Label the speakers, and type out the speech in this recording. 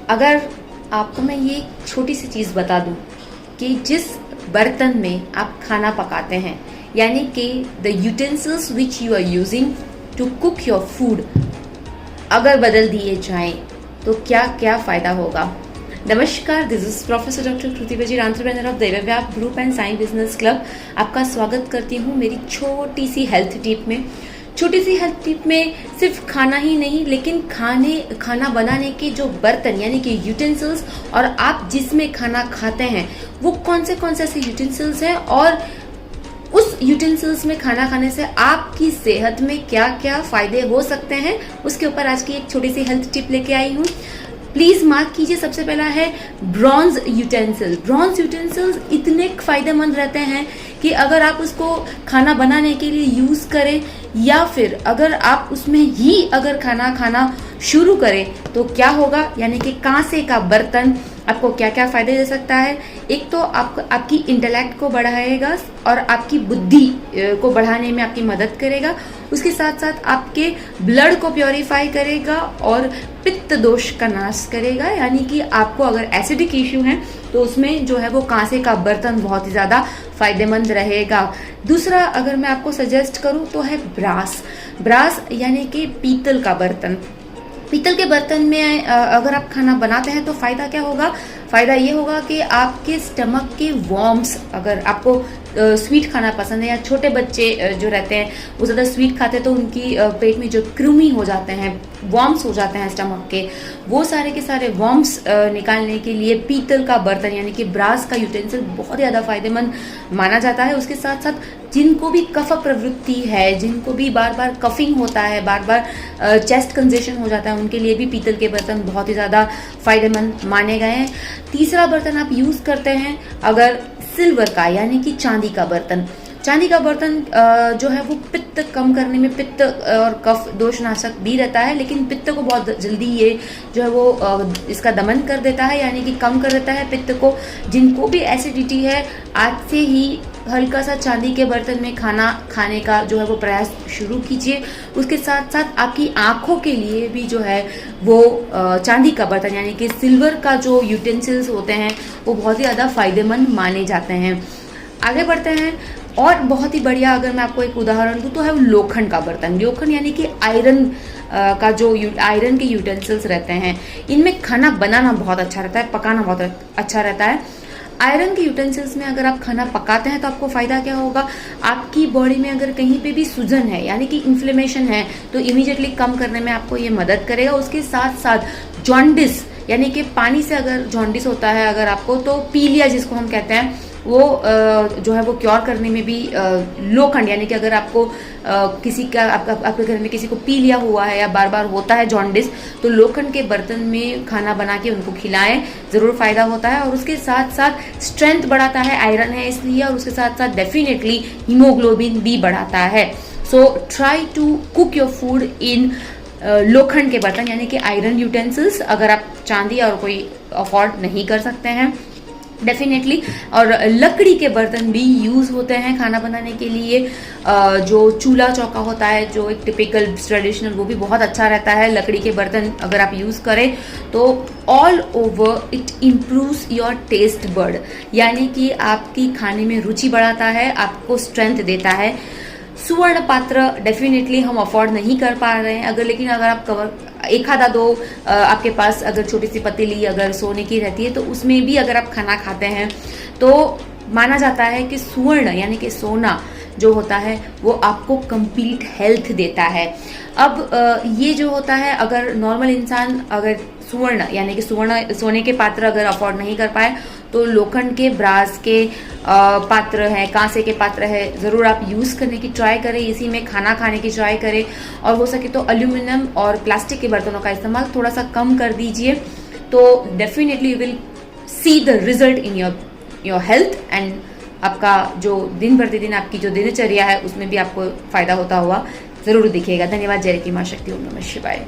Speaker 1: अगर आपको मैं ये छोटी सी चीज़ बता दूं कि जिस बर्तन में आप खाना पकाते हैं, यानी कि the utensils which you are using to cook your food अगर बदल दिए जाएं तो क्या क्या फ़ायदा होगा। नमस्कार, this is professor doctor Kriti Wazir, entrepreneur of दैवव्याप group and Sai business club. आपका स्वागत करती हूँ मेरी छोटी सी हेल्थ टिप में। छोटी सी हेल्थ टिप में सिर्फ खाना ही नहीं, लेकिन खाना बनाने के जो बर्तन यानी कि यूटेंसिल्स और आप जिसमें खाना खाते हैं वो कौन से ऐसे यूटेंसिल्स हैं और उस यूटेंसिल्स में खाना खाने से आपकी सेहत में क्या क्या फायदे हो सकते हैं, उसके ऊपर आज की एक छोटी सी हेल्थ टिप लेके आई हूँ। प्लीज मार्क कीजिए। सबसे पहला है ब्रॉन्ज यूटेंसिल। ब्रॉन्ज यूटेंसिल्स इतने फायदेमंद रहते हैं कि अगर आप उसको खाना बनाने के लिए यूज करें या फिर अगर आप उसमें ही अगर खाना खाना शुरू करें तो क्या होगा, यानी कि कांसे का बर्तन आपको क्या क्या फायदे दे सकता है। एक तो आपकी इंटेलेक्ट को बढ़ाएगा और आपकी बुद्धि को बढ़ाने में आपकी मदद करेगा। उसके साथ साथ आपके ब्लड को प्योरीफाई करेगा और पित्त दोष का नाश करेगा, यानी कि आपको अगर एसिडिक इश्यू है तो उसमें जो है वो कांसे का बर्तन बहुत ही ज़्यादा फायदेमंद रहेगा। दूसरा अगर मैं आपको सजेस्ट करूं तो है ब्रास यानी कि पीतल का बर्तन। पीतल के बर्तन में अगर आप खाना बनाते हैं तो फायदा क्या होगा। फायदा ये होगा कि आपके स्टमक के वॉर्म्स, अगर आपको स्वीट खाना पसंद है या छोटे बच्चे जो रहते हैं वो ज़्यादा स्वीट खाते हैं तो उनकी पेट में जो कृमि हो जाते हैं, वॉर्म्स हो जाते हैं स्टमक के, वो सारे के सारे वॉर्म्स निकालने के लिए पीतल का बर्तन यानी कि ब्रास का यूटेंसिल बहुत ज़्यादा फायदेमंद माना जाता है। उसके साथ साथ जिनको भी कफ प्रवृत्ति है, जिनको भी बार बार कफिंग होता है, बार बार चेस्ट कंजेशन हो जाता है, उनके लिए भी पीतल के बर्तन बहुत ही ज़्यादा फायदेमंद माने गए हैं। तीसरा बर्तन आप यूज़ करते हैं अगर सिल्वर का यानी कि चांदी का बर्तन। चांदी का बर्तन जो है वो पित्त कम करने में, पित्त और कफ दोषनाशक भी रहता है, लेकिन पित्त को बहुत जल्दी ये जो है वो इसका दमन कर देता है, यानी कि कम कर देता है पित्त को। जिनको भी एसिडिटी है, आज से ही हल्का सा चांदी के बर्तन में खाना खाने का जो है वो प्रयास शुरू कीजिए। उसके साथ साथ आपकी आंखों के लिए भी जो है वो चांदी का बर्तन यानी कि सिल्वर का जो यूटेंसिल्स होते हैं वो बहुत ही ज़्यादा फायदेमंद माने जाते हैं। आगे बढ़ते हैं और बहुत ही बढ़िया अगर मैं आपको एक उदाहरण दूं तो है लोखंड का बर्तन। लोखंड यानी कि आयरन का जो आयरन के यूटेंसिल्स रहते हैं, इनमें खाना बनाना बहुत अच्छा रहता है, पकाना बहुत अच्छा रहता है। आयरन के यूटेंसिल्स में अगर आप खाना पकाते हैं तो आपको फायदा क्या होगा। आपकी बॉडी में अगर कहीं पे भी सूजन है यानी कि इन्फ्लेमेशन है तो इमीडिएटली कम करने में आपको ये मदद करेगा। उसके साथ साथ जॉन्डिस यानी कि पानी से अगर जॉन्डिस होता है अगर आपको, तो पीलिया जिसको हम कहते हैं, वो जो है वो क्योर करने में भी लोखंड यानी कि अगर आपको किसी का आपके घर में किसी को पीलिया हुआ है या बार बार होता है जॉन्डिस, तो लोखंड के बर्तन में खाना बना के उनको खिलाएं, ज़रूर फायदा होता है। और उसके साथ साथ स्ट्रेंथ बढ़ाता है, आयरन है इसलिए, और उसके साथ साथ डेफिनेटली हीमोग्लोबिन भी बढ़ाता है। So try to cook your food in लोखंड के बर्तन यानी कि आयरन यूटेंसिल्स, अगर आप चांदी और कोई अफोर्ड नहीं कर सकते हैं डेफिनेटली। और लकड़ी के बर्तन भी यूज़ होते हैं खाना बनाने के लिए। जो चूल्हा चौका होता है, जो एक टिपिकल ट्रेडिशनल, वो भी बहुत अच्छा रहता है। लकड़ी के बर्तन अगर आप यूज़ करें तो all over it improves your taste bud, यानी कि आपकी खाने में रुचि बढ़ाता है, आपको स्ट्रेंथ देता है। सुवर्ण पात्र डेफिनेटली हम अफोर्ड नहीं कर पा रहे हैं लेकिन अगर आप एक आधा दो आपके पास अगर छोटी सी पतीली अगर सोने की रहती है तो उसमें भी अगर आप खाना खाते हैं तो माना जाता है कि सुवर्ण यानी कि सोना जो होता है वो आपको कंप्लीट हेल्थ देता है। अब ये जो होता है, अगर नॉर्मल इंसान अगर सुवर्ण यानी कि सोने के पात्र अगर अफोर्ड नहीं कर पाए तो लोखंड के, ब्रास के पात्र हैं, कांसे के पात्र है, ज़रूर आप यूज़ करने की ट्राई करें, इसी में खाना खाने की ट्राई करें। और हो सके तो एल्यूमिनियम और प्लास्टिक के बर्तनों का इस्तेमाल थोड़ा सा कम कर दीजिए, तो definitely you will see the result in your health and आपका जो दिन प्रतिदिन आपकी जो दिनचर्या है उसमें भी आपको फायदा होता हुआ ज़रूर दिखेगा। धन्यवाद। जय की मां शक्ति। ओम नमः शिवाय।